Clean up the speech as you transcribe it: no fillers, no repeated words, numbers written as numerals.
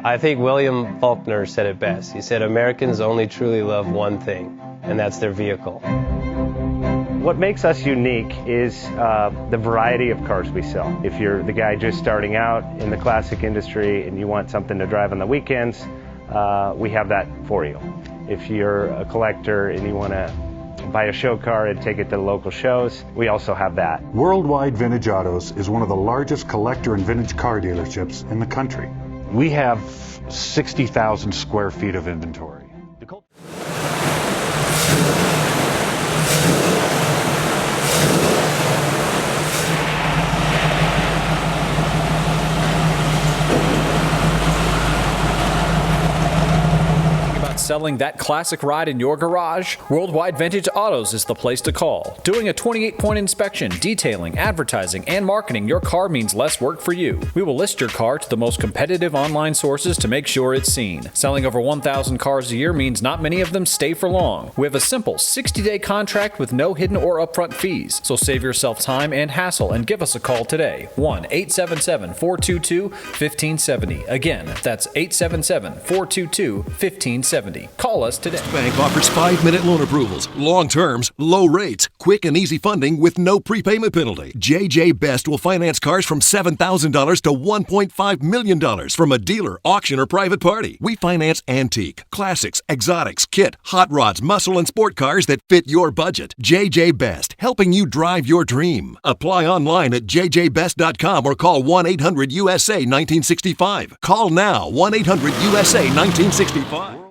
I think William Faulkner said it best. He said, Americans only truly love one thing, and that's their vehicle. What makes us unique is the variety of cars we sell. If you're the guy just starting out in the classic industry and you want something to drive on the weekends, we have that for you. If you're a collector and you want to buy a show car and take it to the local shows, we also have that. Worldwide Vintage Autos is one of the largest collector and vintage car dealerships in the country. We have 60,000 square feet of inventory. Selling that classic ride in your garage? Worldwide Vintage Autos is the place to call. Doing a 28-point inspection, detailing, advertising, and marketing your car means less work for you. We will list your car to the most competitive online sources to make sure it's seen. Selling over 1,000 cars a year means not many of them stay for long. We have a simple 60-day contract with no hidden or upfront fees. So save yourself time and hassle and give us a call today. 1-877-422-1570. Again, that's 877-422-1570. Call us today. Bank offers 5-minute loan approvals, long terms, low rates, quick and easy funding with no prepayment penalty. JJ Best will finance cars from $7,000 to $1.5 million from a dealer, auction, or private party. We finance antique, classics, exotics, kit, hot rods, muscle, and sport cars that fit your budget. JJ Best, helping you drive your dream. Apply online at jjbest.com or call 1-800-USA-1965. Call now, 1-800-USA-1965.